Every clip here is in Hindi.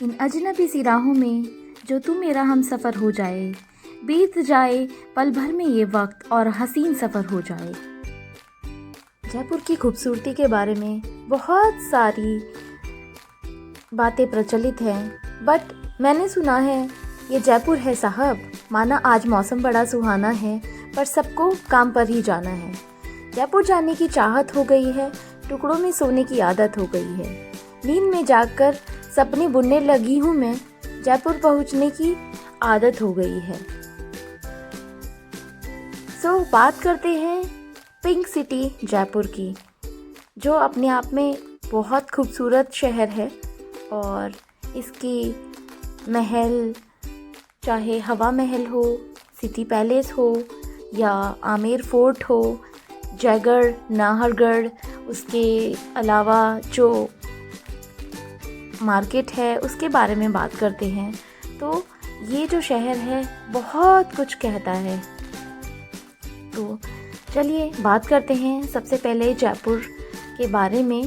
इन अजनबी सी राहों में जो तू मेरा हम सफ़र हो जाए, बीत जाए पल भर में ये वक्त और हसीन सफ़र हो जाए। जयपुर की खूबसूरती के बारे में बहुत सारी बातें प्रचलित हैं, बट मैंने सुना है ये जयपुर है साहब, माना आज मौसम बड़ा सुहाना है, पर सबको काम पर ही जाना है। जयपुर जाने की चाहत हो गई है, टुकड़ों में सोने की आदत हो गई है। नींद में जागकर सपने बुनने लगी हूँ मैं, जयपुर पहुँचने की आदत हो गई है। बात करते हैं पिंक सिटी जयपुर की, जो अपने आप में बहुत खूबसूरत शहर है और इसकी महल, चाहे हवा महल हो, सिटी पैलेस हो या आमेर फोर्ट हो, जयगढ़, नाहरगढ़, उसके अलावा जो मार्केट है उसके बारे में बात करते हैं, तो ये जो शहर है बहुत कुछ कहता है। तो चलिए बात करते हैं सबसे पहले जयपुर के बारे में।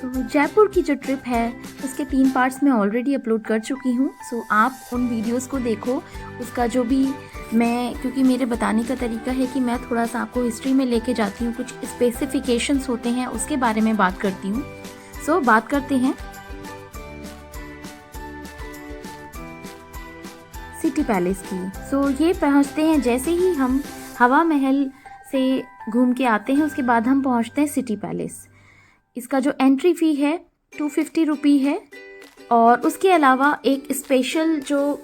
जयपुर की जो ट्रिप है उसके 3 पार्ट्स मैं ऑलरेडी अपलोड कर चुकी हूँ। आप उन वीडियोस को देखो, उसका जो भी क्योंकि मेरे बताने का तरीका है कि मैं थोड़ा सा आपको हिस्ट्री में लेके जाती हूँ, कुछ स्पेसिफिकेशंस होते हैं उसके बारे में बात करती हूँ। बात करते हैं सिटी पैलेस की। ये पहुँचते हैं जैसे ही हम हवा महल से घूम के आते हैं, उसके बाद हम पहुँचते हैं सिटी पैलेस। इसका जो एंट्री फ़ी है 250 रुपी है, और उसके अलावा एक स्पेशल जो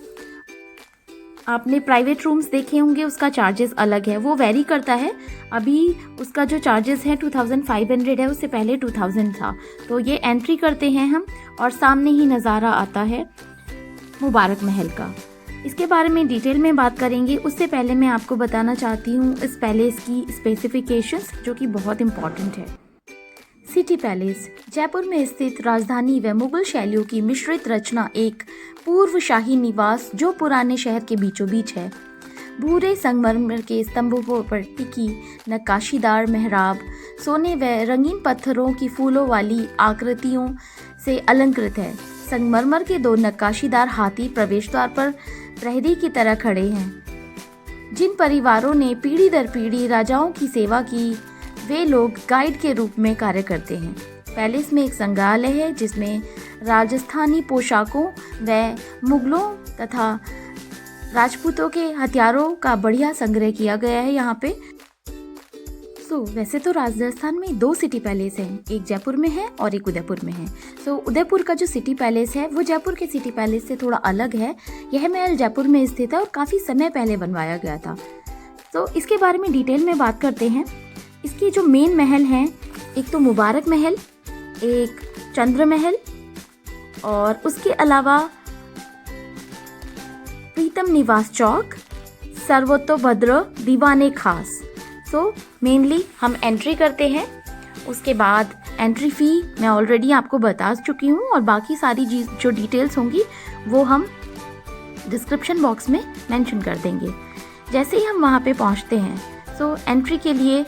आपने प्राइवेट रूम्स देखे होंगे उसका चार्जेस अलग है, वो वेरी करता है। अभी उसका जो चार्जेस है 2500 है, उससे पहले 2000 था। तो ये एंट्री करते हैं हम और सामने ही नज़ारा आता है मुबारक महल का। इसके बारे में डिटेल में बात करेंगे, उससे पहले मैं आपको बताना चाहती हूँ इस पैलेस की स्पेसिफिकेशंस, जो कि बहुत इम्पॉर्टेंट है। सिटी पैलेस जयपुर में स्थित राजधानी व मुगल शैलियों की मिश्रित रचना, एक पूर्व शाही निवास जो पुराने शहर के बीचों बीच है। भूरे संगमरमर के स्तंभों पर टिकी नक्काशीदार मेहराब सोने व रंगीन पत्थरों की फूलों वाली आकृतियों से अलंकृत है। संगमरमर के 2 नक्काशीदार हाथी प्रवेश द्वार पर प्रहरी की तरह खड़े हैं। जिन परिवारों ने पीढ़ी दर पीढ़ी राजाओं की सेवा की, वे लोग गाइड के रूप में कार्य करते हैं। पैलेस में एक संग्रहालय है जिसमें राजस्थानी पोशाकों व मुगलों तथा राजपूतों के हथियारों का बढ़िया संग्रह किया गया है यहाँ पे। वैसे तो राजस्थान में 2 सिटी पैलेस हैं, एक जयपुर में है और एक उदयपुर में है। उदयपुर का जो सिटी पैलेस है वो जयपुर के सिटी पैलेस से थोड़ा अलग है। यह महल जयपुर में स्थित है और काफ़ी समय पहले बनवाया गया था। इसके बारे में डिटेल में बात करते हैं। इसकी जो मेन महल हैं, एक तो मुबारक महल, एक चंद्र महल, और उसके अलावा प्रीतम निवास चौक, सर्वतोभद्र, दीवाने खास। मेनली हम एंट्री करते हैं, उसके बाद एंट्री फ़ी मैं ऑलरेडी आपको बता चुकी हूँ, और बाकी सारी जो डिटेल्स होंगी वो हम डिस्क्रिप्शन बॉक्स में मेंशन कर देंगे। जैसे ही हम वहाँ पे पहुँचते हैं, एंट्री के लिए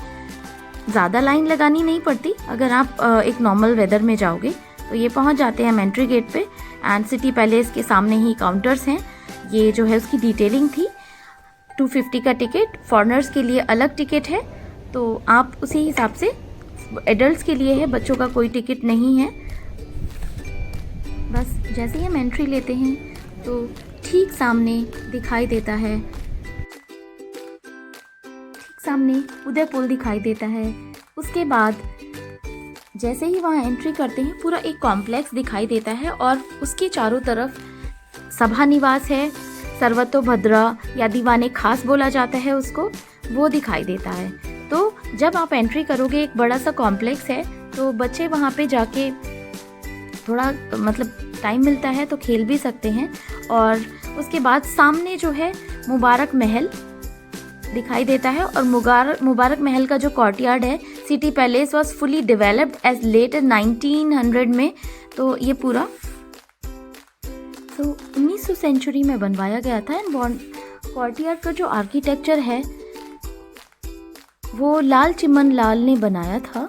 ज़्यादा लाइन लगानी नहीं पड़ती। अगर आप एक नॉर्मल वेदर में जाओगे तो ये पहुँच जाते हैं हम एंट्री गेट पे, एंड सिटी पैलेस के सामने ही काउंटर्स हैं। ये जो है उसकी डिटेलिंग थी। 250 का टिकट, फॉरेनर्स के लिए अलग टिकट है, तो आप उसी हिसाब से, एडल्ट्स के लिए है, बच्चों का कोई टिकट नहीं है। बस जैसे ही हम एंट्री लेते हैं तो ठीक सामने दिखाई देता है, ठीक सामने उदय पुल दिखाई देता है। उसके बाद जैसे ही वहाँ एंट्री करते हैं पूरा एक कॉम्प्लेक्स दिखाई देता है, और उसके चारों तरफ सभा निवास है, सर्वतोभद्रा या दीवाने खास बोला जाता है उसको, वो दिखाई देता है। तो जब आप एंट्री करोगे, एक बड़ा सा कॉम्प्लेक्स है, तो बच्चे वहाँ पे जाके थोड़ा टाइम मिलता है तो खेल भी सकते हैं। और उसके बाद सामने जो है मुबारक महल दिखाई देता है, और मुबारक महल का जो कोर्टयार्ड है, city palace was fully developed as late 1900 में। तो ये पूरा 19वीं सेंचुरी में बनवाया गया था। एंड कोर्टयार्ड का जो आर्किटेक्चर है वो लाल चिमन लाल ने बनाया था।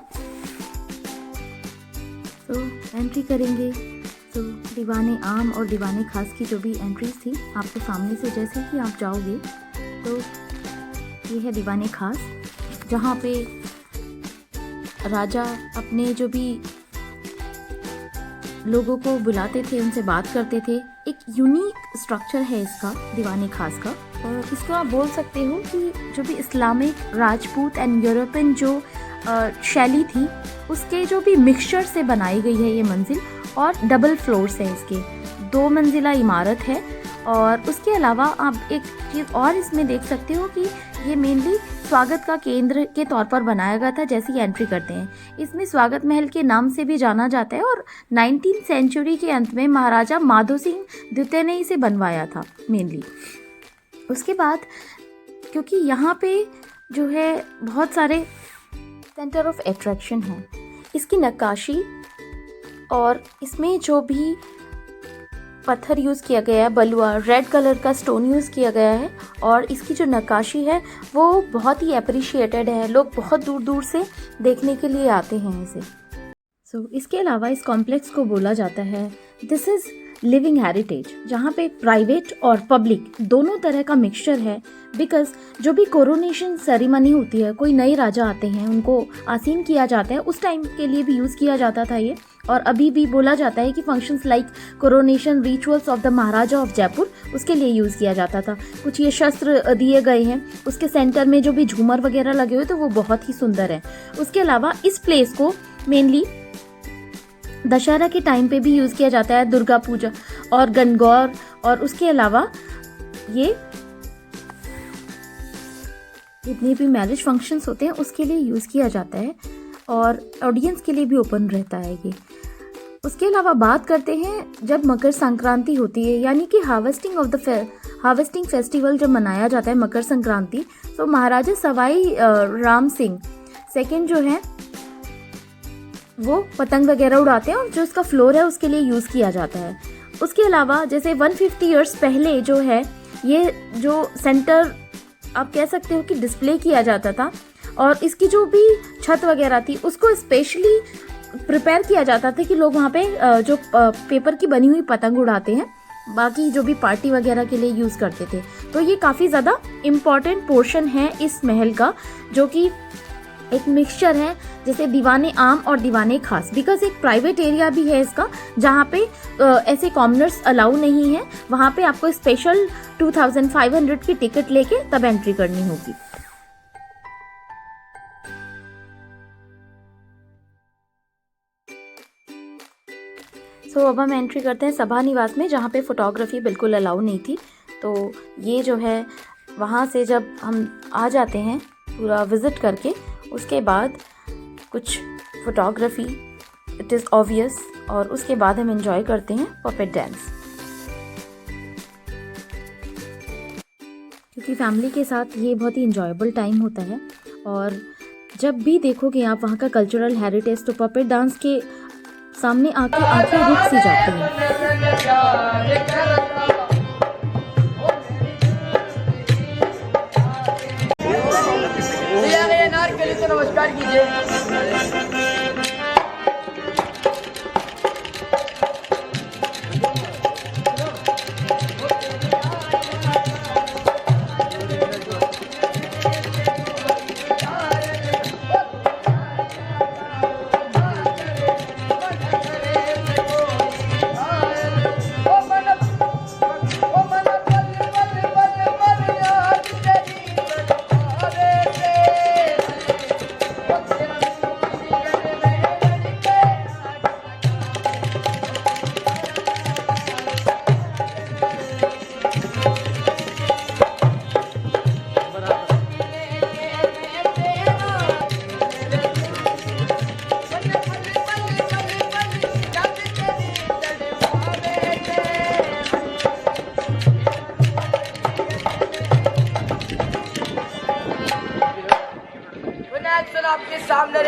एंट्री करेंगे, तो दीवाने आम और दीवाने खास की जो भी एंट्रीज थी आपको सामने से जैसे ही आप जाओगे तो ये है दीवाने खास, जहाँ पे राजा अपने जो भी लोगों को बुलाते थे उनसे बात करते थे। एक यूनिक स्ट्रक्चर है इसका दीवाने खास का, और इसको आप बोल सकते हो कि जो भी इस्लामिक, राजपूत एंड यूरोपियन जो शैली थी उसके जो भी मिक्सचर से बनाई गई है ये मंजिल। और डबल फ्लोर्स है इसके, 2 मंजिला इमारत है। और उसके अलावा आप एक चीज़ और इसमें देख सकते हो कि ये मेनली स्वागत का केंद्र के तौर पर बनाया गया था जैसे ही एंट्री करते हैं। इसमें स्वागत महल के नाम से भी जाना जाता है और 19th सेंचुरी के अंत में महाराजा माधो सिंह द्वितीय ने इसे बनवाया था मेनली। उसके बाद क्योंकि यहाँ पे जो है बहुत सारे सेंटर ऑफ अट्रैक्शन हैं, इसकी नक्काशी और इसमें जो भी पत्थर यूज़ किया गया है, बलुआ रेड कलर का स्टोन यूज़ किया गया है, और इसकी जो नक्काशी है वो बहुत ही अप्रिशिएटेड है। लोग बहुत दूर दूर से देखने के लिए आते हैं इसे। इसके अलावा इस कॉम्प्लेक्स को बोला जाता है दिस इज़ लिविंग हेरिटेज, जहाँ पे प्राइवेट और पब्लिक दोनों तरह का मिक्सचर है। बिकॉज जो भी कोरोनेशन सेरेमनी होती है, कोई नए राजा आते हैं उनको आसीन किया जाता है, उस टाइम के लिए भी यूज़ किया जाता था ये। और अभी भी बोला जाता है कि functions like coronation rituals of the Maharaja of Jaipur उसके लिए यूज़ किया जाता था। कुछ ये शस्त्र दिए गए हैं, उसके सेंटर में जो भी झूमर वगैरह लगे हुए तो वो बहुत ही सुंदर है। उसके अलावा इस प्लेस को मेनली दशहरा के टाइम पे भी यूज़ किया जाता है, दुर्गा पूजा और गणगौर, और उसके अलावा ये जितने भी मैरिज फंक्शंस होते हैं उसके लिए यूज़ किया जाता है और ऑडियंस के लिए भी ओपन रहता है ये। उसके अलावा बात करते हैं जब मकर संक्रांति होती है, यानी कि हार्वेस्टिंग फेस्टिवल जब मनाया जाता है मकर संक्रांति, तो महाराजा सवाई राम सिंह सेकेंड जो है वो पतंग वगैरह उड़ाते हैं और जो उसका फ्लोर है उसके लिए यूज़ किया जाता है। उसके अलावा जैसे 150 ईयर्स पहले जो है ये जो सेंटर आप कह सकते हो कि डिस्प्ले किया जाता था, और इसकी जो भी छत वगैरह थी उसको स्पेशली प्रिपेयर किया जाता था कि लोग वहाँ पे जो पेपर की बनी हुई पतंग उड़ाते हैं, बाकी जो भी पार्टी वगैरह के लिए यूज़ करते थे। तो ये काफ़ी ज़्यादा इम्पॉर्टेंट पोर्शन है इस महल का, जो कि एक मिक्सचर है जैसे दीवाने आम और दीवाने खास। बिकॉज एक प्राइवेट एरिया भी है इसका जहाँ पे ऐसे कॉमनर्स अलाउ नहीं है, वहाँ पे आपको स्पेशल 2500 की टिकट लेके तब एंट्री करनी होगी। अब हम एंट्री करते हैं सभा निवास में, जहाँ पे फोटोग्राफी बिल्कुल अलाउ नहीं थी। तो ये जो है वहाँ से जब हम आ जाते हैं पूरा विज़िट करके, उसके बाद कुछ फोटोग्राफी इट इज़ ऑब्वियस, और उसके बाद हम एंजॉय करते हैं पपेट डांस। क्योंकि फैमिली के साथ ये बहुत ही इंजॉयबल टाइम होता है, और जब भी देखोगे आप वहाँ का कल्चरल हेरिटेज तो पपेट डांस के सामने आके आंखें रुक सी जाती हैं। नमस्कार कीजिए। आपके सामने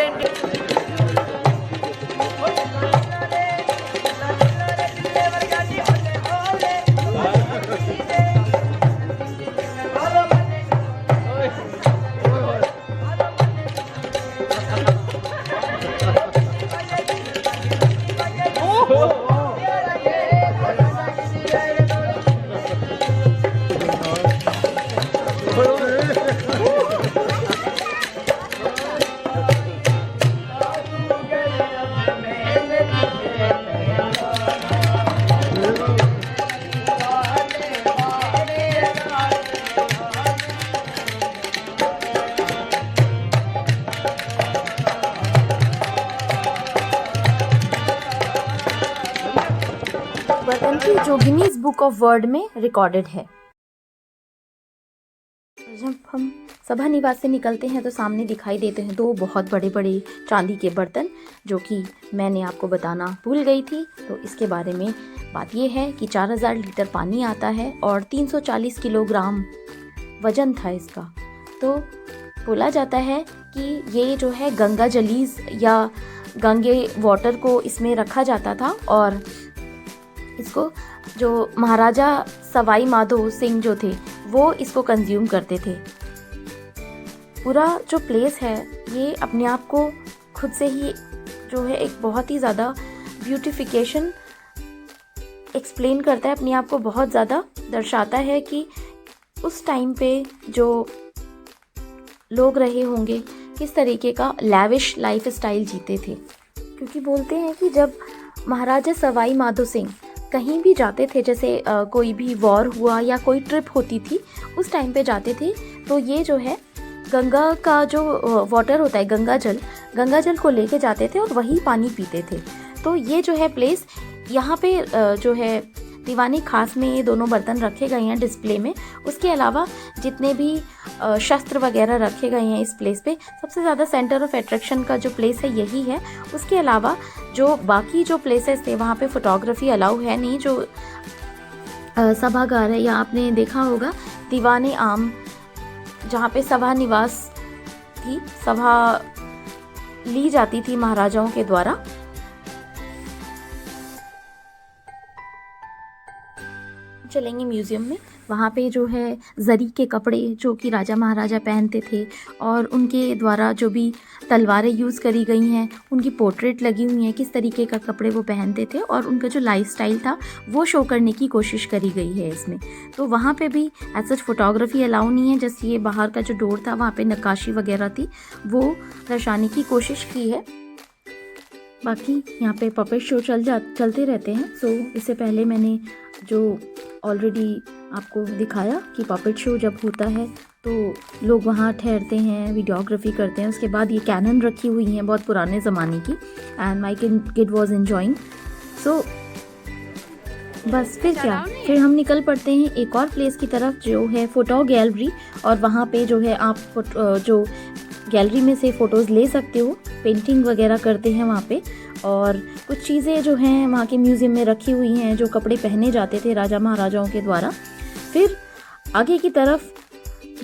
एंट्री जो गिनीज बुक ऑफ वर्ल्ड में रिकॉर्डेड है। जब हम सभा निवास से निकलते हैं तो सामने दिखाई देते हैं दो बहुत बड़े बड़े चांदी के बर्तन, जो कि मैंने आपको बताना भूल गई थी। तो इसके बारे में बात यह है कि 4000 लीटर पानी आता है और 340 किलोग्राम वजन था इसका। तो बोला जाता है कि ये जो है गंगा जलीज या गंगे वाटर को इसमें रखा जाता था और इसको जो महाराजा सवाई माधो सिंह जो थे वो इसको कंज्यूम करते थे। पूरा जो प्लेस है ये अपने आप को खुद से ही जो है एक बहुत ही ज़्यादा ब्यूटिफिकेशन एक्सप्लेन करता है, अपने आप को बहुत ज़्यादा दर्शाता है कि उस टाइम पे जो लोग रहे होंगे किस तरीके का लैविश लाइफ स्टाइल जीते थे। क्योंकि बोलते हैं कि जब महाराजा सवाई माधो सिंह कहीं भी जाते थे, जैसे कोई भी वॉर हुआ या कोई ट्रिप होती थी उस टाइम पे जाते थे, तो ये जो है गंगा का जो वाटर होता है गंगा जल को लेके जाते थे और वही पानी पीते थे। तो ये जो है प्लेस यहाँ पे जो है दीवानी खास में ये दोनों बर्तन रखे गए हैं डिस्प्ले में। उसके अलावा जितने भी शस्त्र वगैरह रखे गए हैं इस प्लेस पे, सबसे ज़्यादा सेंटर ऑफ अट्रैक्शन का जो प्लेस है यही है। उसके अलावा जो बाकी जो प्लेसेस थे वहाँ पे फोटोग्राफी अलाउ है नहीं। जो सभागार है या आपने देखा होगा दीवाने आम, जहाँ पे सभा निवास थी, सभा ली जाती थी महाराजाओं के द्वारा। चलेंगे म्यूज़ियम में। वहाँ पे जो है जरी के कपड़े जो कि राजा महाराजा पहनते थे और उनके द्वारा जो भी तलवारें यूज़ करी गई हैं उनकी पोर्ट्रेट लगी हुई हैं, किस तरीके का कपड़े वो पहनते थे और उनका जो लाइफस्टाइल था वो शो करने की कोशिश करी गई है इसमें। तो वहाँ पे भी एज सच फोटोग्राफी अलाउ नहीं है। जैसे ये बाहर का जो डोर था वहाँ पे नक्काशी वगैरह थी वो दर्शाने की कोशिश की है। बाकी यहाँ पे पपेट शो चलते रहते हैं। सो इससे पहले मैंने जो ऑलरेडी आपको दिखाया कि पपेट शो जब होता है तो लोग वहाँ ठहरते हैं, वीडियोग्राफी करते हैं। उसके बाद ये कैनन रखी हुई हैं बहुत पुराने ज़माने की, and my kid was enjoying. So बस फिर हम निकल पड़ते हैं एक और प्लेस की तरफ जो है फ़ोटो गैलरी। और वहाँ पे जो है आप जो गैलरी में से फ़ोटोज़ ले सकते हो, पेंटिंग वगैरह करते हैं वहाँ पे। और कुछ चीज़ें जो हैं वहाँ के म्यूज़ियम में रखी हुई हैं, जो कपड़े पहने जाते थे राजा महाराजाओं के द्वारा। फिर आगे की तरफ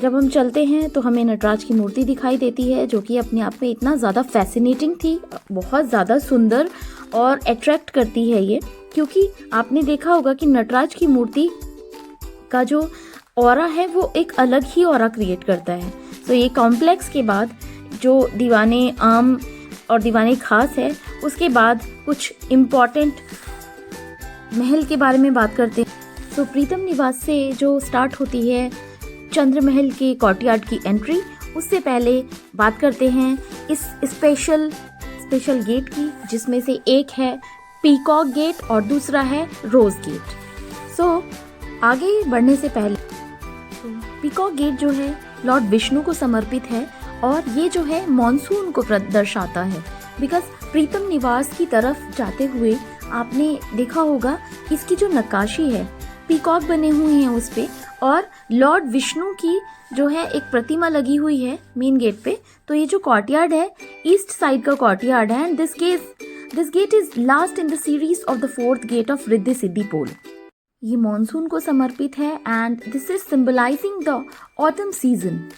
जब हम चलते हैं तो हमें नटराज की मूर्ति दिखाई देती है, जो कि अपने आप में इतना ज़्यादा फैसिनेटिंग थी, बहुत ज़्यादा सुंदर और अट्रैक्ट करती है ये। क्योंकि आपने देखा होगा कि नटराज की मूर्ति का जो ऑरा है वो एक अलग ही ऑरा क्रिएट करता है। तो ये कॉम्प्लेक्स के बाद जो दीवाने आम और दीवाने खास है, उसके बाद कुछ इम्पॉर्टेंट महल के बारे में बात करते हैं। तो प्रीतम निवास से जो स्टार्ट होती है चंद्र महल के कोर्टयार्ड की एंट्री, उससे पहले बात करते हैं इस स्पेशल गेट की, जिसमें से एक है पीकॉक गेट और दूसरा है रोज गेट। सो आगे बढ़ने से पहले पीकॉक गेट जो है लॉर्ड विष्णु को समर्पित है और ये जो है मॉनसून को दर्शाता है। बिकॉज प्रीतम निवास की तरफ जाते हुए आपने देखा होगा इसकी जो नक्काशी है, पीकॉक बने हुए हैं उस पे और लॉर्ड विष्णु की जो है एक प्रतिमा लगी हुई है मेन गेट पे। तो ये जो कोर्टयार्ड है ईस्ट साइड का कोर्टयार्ड है, and this gate is last in the series of the 4th gate of Riddhi Siddhi Pol. ये मॉनसून को समर्पित है and this is symbolising the autumn season.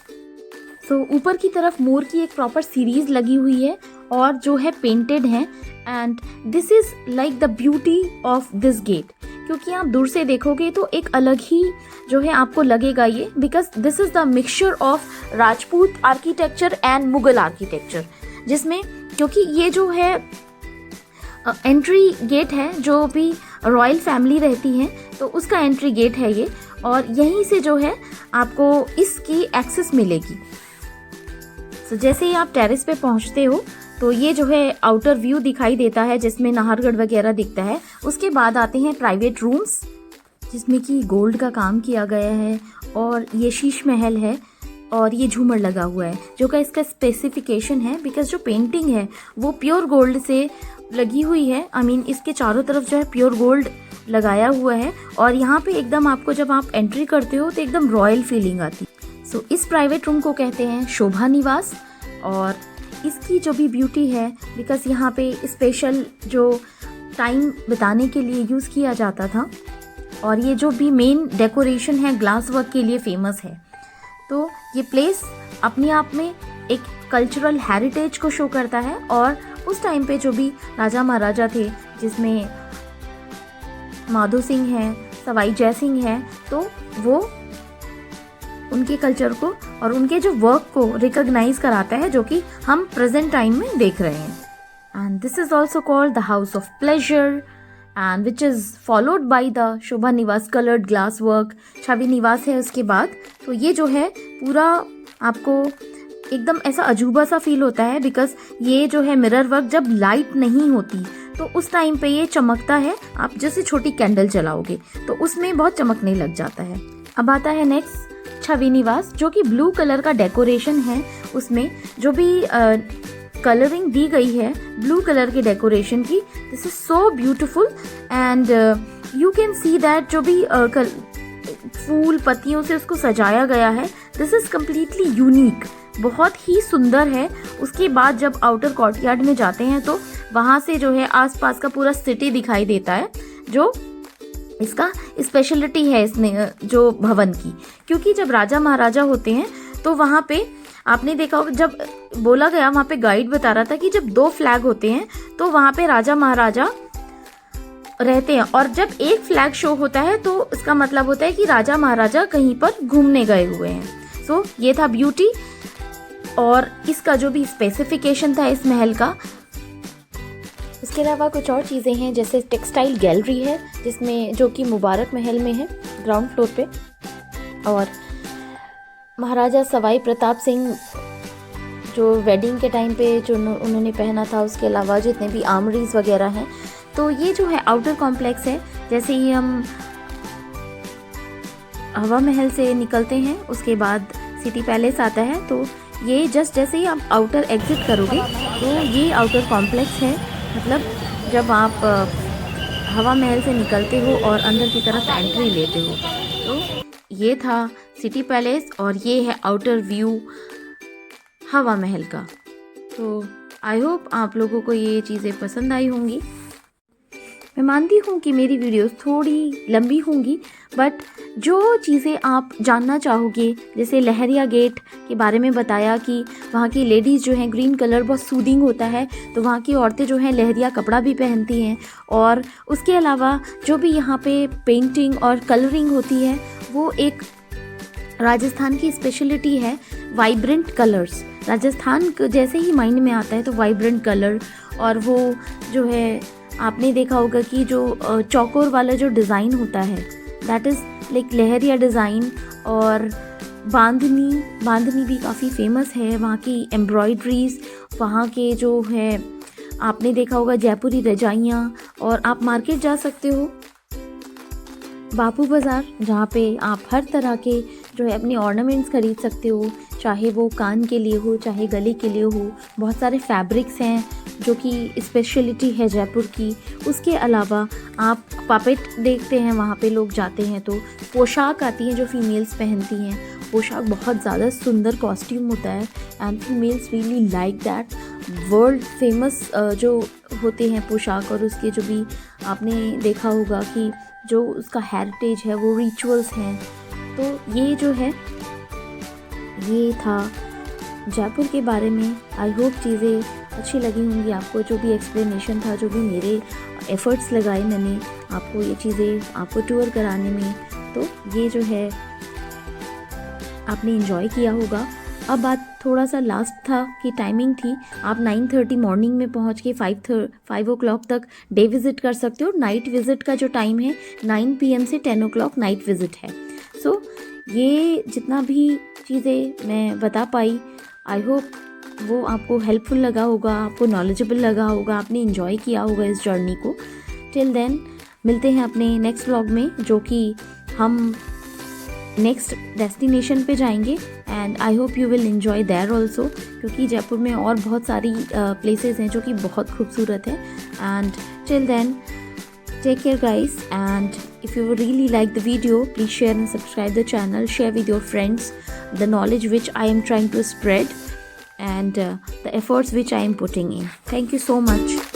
So ऊपर की तरफ मोर की एक प्रॉपर सीरीज लगी हुई है और जो है पेंटेड है, and this is like the beauty of this gate. क्योंकि आप दूर से देखोगे तो एक अलग ही जो है आपको लगेगा ये, because this is the mixture of Rajput architecture and Mughal architecture, जिसमें क्योंकि ये जो है एंट्री गेट है, जो भी रॉयल फैमिली रहती है तो उसका एंट्री गेट है ये, और यहीं से जो है आपको इसकी एक्सेस मिलेगी। तो जैसे ही आप टेरेस पे पहुंचते हो तो ये जो है आउटर व्यू दिखाई देता है, जिसमें नाहरगढ़ वगैरह दिखता है। उसके बाद आते हैं प्राइवेट रूम्स, जिसमें कि गोल्ड का काम किया गया है, और ये शीश महल है और ये झूमर लगा हुआ है, जो का इसका स्पेसिफिकेशन है बिकॉज जो पेंटिंग है वो प्योर गोल्ड से लगी हुई है। आई मीन इसके चारों तरफ जो है प्योर गोल्ड लगाया हुआ है और यहाँ पे एकदम आपको जब आप एंट्री करते हो तो एकदम रॉयल फीलिंग आती है। सो इस प्राइवेट रूम को कहते हैं शोभा निवास और इसकी जो भी ब्यूटी है बिकॉज यहाँ पे स्पेशल जो टाइम बिताने के लिए यूज़ किया जाता था और ये जो भी मेन डेकोरेशन है ग्लास वर्क के लिए फेमस है। तो ये प्लेस अपने आप में एक कल्चरल हेरिटेज को शो करता है और उस टाइम पे जो भी राजा महाराजा थे जिसमें माधो सिंह हैं, सवाई जय सिंह हैं, तो वो उनके कल्चर को और उनके जो वर्क को रिकॉग्नाइज कराता है जो कि हम प्रेजेंट टाइम में देख रहे हैं। And this is also called the house of pleasure and which is followed by the Shobha Niwas coloured glass work. छवि निवास है उसके बाद। तो ये जो है पूरा आपको एकदम ऐसा अजूबा सा फील होता है बिकॉज ये जो है मिरर वर्क जब लाइट नहीं होती तो उस टाइम पे ये चमकता है। आप जैसे छोटी कैंडल जलाओगे तो उसमें बहुत चमकने लग जाता है। अब आता है नेक्स्ट छवि निवास जो कि ब्लू कलर का डेकोरेशन है। उसमें जो भी कलरिंग दी गई है ब्लू कलर के डेकोरेशन की, this is so beautiful and you can see that जो भी फूल पत्तियों से उसको सजाया गया है, दिस इज कम्प्लीटली यूनिक, बहुत ही सुंदर है। उसके बाद जब आउटर कोर्टयार्ड में जाते हैं तो वहाँ से जो है आसपास का पूरा सिटी दिखाई देता है जो इसका स्पेशलिटी है इसने जो भवन की। क्योंकि जब राजा महाराजा होते हैं तो वहाँ पे आपने देखा होगा, जब बोला गया वहाँ पे गाइड बता रहा था कि जब 2 फ्लैग होते हैं तो वहाँ पे राजा महाराजा रहते हैं और जब एक फ्लैग शो होता है तो इसका मतलब होता है कि राजा महाराजा कहीं पर घूमने गए हुए हैं। सो ये था ब्यूटी और इसका जो भी स्पेसिफिकेशन था इस महल का। इसके अलावा कुछ और चीज़ें हैं जैसे टेक्सटाइल गैलरी है जिसमें जो कि मुबारक महल में है ग्राउंड फ्लोर पे, और महाराजा सवाई प्रताप सिंह जो वेडिंग के टाइम पे जो उन्होंने पहना था, उसके अलावा जितने भी आर्मरीज वगैरह हैं। तो ये जो है आउटर कॉम्प्लेक्स है। जैसे ही हम हवा महल से निकलते हैं उसके बाद सिटी पैलेस आता है, तो ये जस्ट जैसे ही आप आउटर एग्जिट करोगे तो ये आउटर कॉम्प्लेक्स है। मतलब जब आप हवा महल से निकलते हो और अंदर की तरफ एंट्री लेते हो, तो ये था सिटी पैलेस और ये है आउटर व्यू हवा महल का। तो आई होप आप लोगों को ये चीज़ें पसंद आई होंगी। मैं मानती हूँ कि मेरी वीडियोस थोड़ी लंबी होंगी, बट जो चीज़ें आप जानना चाहोगे, जैसे लहरिया गेट के बारे में बताया कि वहाँ की लेडीज़ जो हैं ग्रीन कलर बहुत सूदिंग होता है, तो वहाँ की औरतें जो हैं लहरिया कपड़ा भी पहनती हैं। और उसके अलावा जो भी यहाँ पे पेंटिंग और कलरिंग होती है वो एक राजस्थान की स्पेशलिटी है, वाइब्रेंट कलर्स। राजस्थान जैसे ही माइंड में आता है तो वाइब्रेंट कलर, और वो जो है आपने देखा होगा कि जो चौकोर वाला जो डिज़ाइन होता है that is like leheriya design. और बांधनी भी काफ़ी फेमस है, वहाँ की एम्ब्रॉयड्रीज, वहाँ के जो है आपने देखा होगा जयपुरी रजाइयाँ। और आप मार्केट जा सकते हो बापू बाज़ार, जहाँ पे आप हर तरह के जो है अपने ऑर्नामेंट्स खरीद सकते हो, चाहे वो कान के लिए हो चाहे गले के लिए हो। बहुत सारे फैब्रिक्स हैं जो कि स्पेशलिटी है जयपुर की। उसके अलावा आप पपेट देखते हैं, वहाँ पे लोग जाते हैं तो पोशाक आती है जो फीमेल्स पहनती हैं। पोशाक बहुत ज़्यादा सुंदर कॉस्ट्यूम होता है and females really like that. World famous जो होते हैं पोशाक, और उसके जो भी आपने देखा होगा कि जो उसका हेरिटेज है वो रिचुअल्स हैं। तो ये जो है ये था जयपुर के बारे में। आई होप चीज़ें अच्छी लगी होंगी आपको, जो भी एक्सप्लेनेशन था, जो भी मेरे एफ़र्ट्स लगाए मैंने आपको ये चीज़ें आपको टूर कराने में, तो ये जो है आपने एंजॉय किया होगा। अब बात थोड़ा सा लास्ट था कि टाइमिंग थी, आप 9:30 मॉर्निंग में पहुंच के 5 o'clock तक डे विज़िट कर सकते हो। नाइट विज़िट का जो टाइम है 9 PM से 10 o'clock नाइट विज़िट है। सो ये जितना भी चीज़ें मैं बता पाई, आई होप वो आपको हेल्पफुल लगा होगा, आपको नॉलेजेबल लगा होगा, आपने इन्जॉय किया होगा इस जर्नी को। टिल देन मिलते हैं अपने नेक्स्ट व्लॉग में, जो कि हम नेक्स्ट डेस्टिनेशन पे जाएंगे and I hope you will enjoy there also, क्योंकि जयपुर में और बहुत सारी प्लेसेस हैं जो कि बहुत खूबसूरत है। And till then Take care guys, and if you really like the video, please share and subscribe the channel, share with your friends the knowledge which I am trying to spread and the efforts which I am putting in. Thank you so much.